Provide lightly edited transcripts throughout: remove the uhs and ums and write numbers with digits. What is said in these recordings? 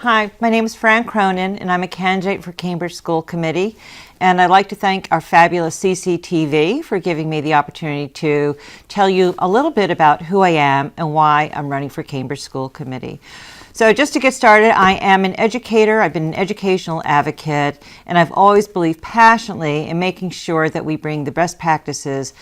Hi, my name is Fran Cronin, and I'm a candidate for Cambridge School Committee. And I'd like to thank our fabulous CCTV for giving me the opportunity to tell you a little bit about who I am and why I'm running for Cambridge School Committee. So just to get started, I am an educator. I've been an educational advocate, and I've always believed passionately in making sure that we bring the best practices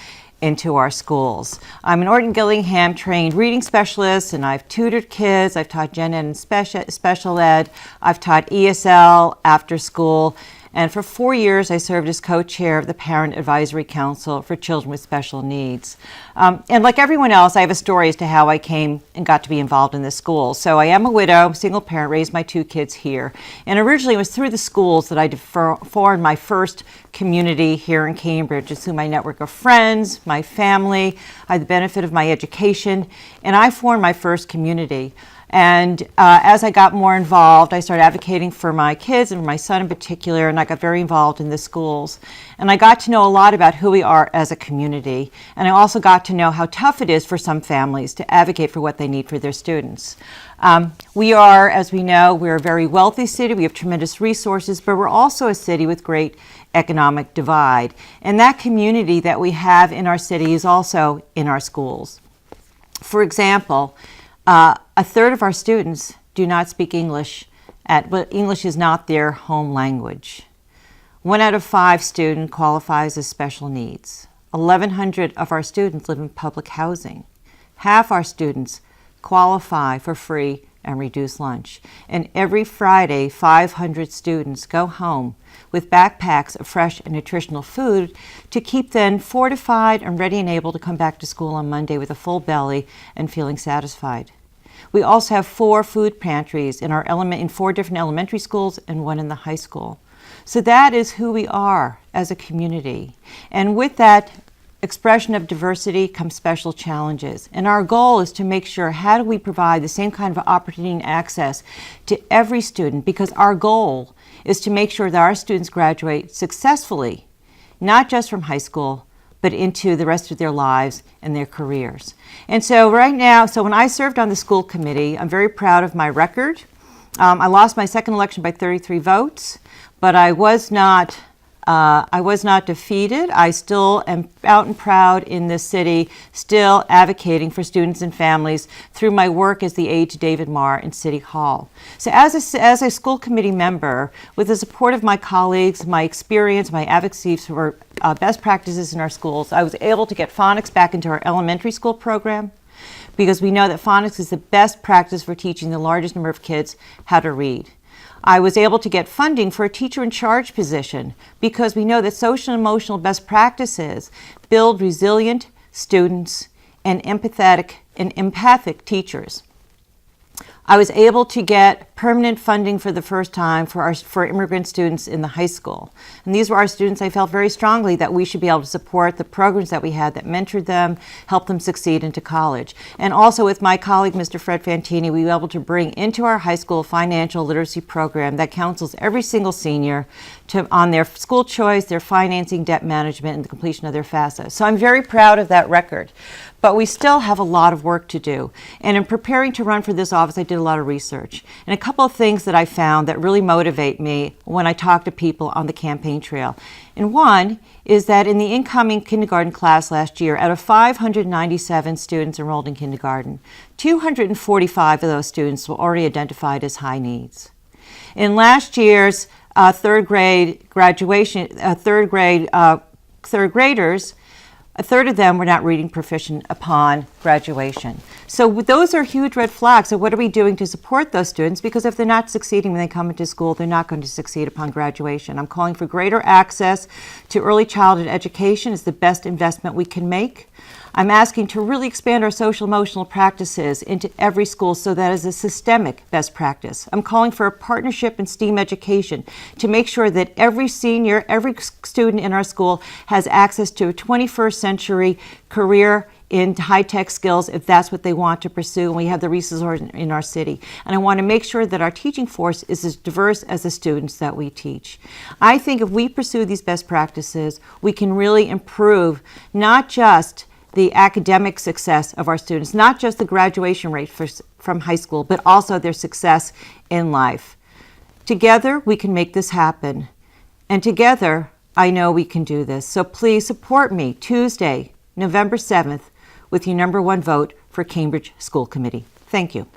into our schools. I'm an Orton Gillingham trained reading specialist, and I've tutored kids. I've taught gen ed and special ed. I've taught ESL after school. And for 4 years, I served as co-chair of the Parent Advisory Council for Children with Special Needs. And like everyone else, I have a story as to how I came and got to be involved in the school. So I am a widow, single parent, raised my 2 kids here. And originally it was through the schools that I formed my first community here in Cambridge. It's through my network of friends, my family. I had the benefit of my education, and I formed my first community. And as I got more involved, I started advocating for my kids and for my son in particular, and I got very involved in the schools. And I got to know a lot about who we are as a community. And I also got to know how tough it is for some families to advocate for what they need for their students. We are, as we know, we're a very wealthy city. We have tremendous resources, but we're also a city with great economic divide. And that community that we have in our city is also in our schools. For example, a third of our students do not speak English, but English is not their home language. 1 out of 5 students qualifies as special needs. 1,100 of our students live in public housing. Half our students qualify for free and reduced lunch. And every Friday, 500 students go home with backpacks of fresh and nutritional food to keep them fortified and ready and able to come back to school on Monday with a full belly and feeling satisfied. We also have 4 food pantries in 4 different elementary schools and 1 in the high school. So that is who we are as a community. And with that expression of diversity comes special challenges. And our goal is to make sure, how do we provide the same kind of opportunity and access to every student? Because our goal is to make sure that our students graduate successfully, not just from high school, but into the rest of their lives and their careers. And so right now, when I served on the school committee, I'm very proud of my record. I lost my second election by 33 votes, but I was not defeated. I still am out and proud in this city, still advocating for students and families through my work as the aide to David Marr in City Hall. So as a school committee member, with the support of my colleagues, my experience, my advocacy for best practices in our schools, I was able to get phonics back into our elementary school program, because we know that phonics is the best practice for teaching the largest number of kids how to read. I was able to get funding for a teacher in charge position because we know that social and emotional best practices build resilient students and empathetic and empathic teachers. I was able to get permanent funding for the first time for immigrant students in the high school. And these were our students. I felt very strongly that we should be able to support the programs that we had that mentored them, helped them succeed into college. And also with my colleague, Mr. Fred Fantini, we were able to bring into our high school a financial literacy program that counsels every single senior on their school choice, their financing, debt management, and the completion of their FAFSA. So I'm very proud of that record. But we still have a lot of work to do. And in preparing to run for this office, I did a lot of research. And a couple of things that I found that really motivate me when I talk to people on the campaign trail. And one is that in the incoming kindergarten class last year, out of 597 students enrolled in kindergarten, 245 of those students were already identified as high needs. In last year's third graders, a third of them were not reading proficient upon graduation. So those are huge red flags. So what are we doing to support those students? Because if they're not succeeding when they come into school, they're not going to succeed upon graduation. I'm calling for greater access to early childhood education is the best investment we can make. I'm asking to really expand our social emotional practices into every school so that is a systemic best practice. I'm calling for a partnership in STEAM education to make sure that every senior, every student in our school has access to a 21st century career in high-tech skills if that's what they want to pursue, and we have the resources in our city. And I want to make sure that our teaching force is as diverse as the students that we teach. I think if we pursue these best practices, we can really improve not just the academic success of our students, not just the graduation rate from high school, but also their success in life. Together, we can make this happen. And together, I know we can do this. So please support me Tuesday, November 7th, with your #1 vote for Cambridge School Committee. Thank you.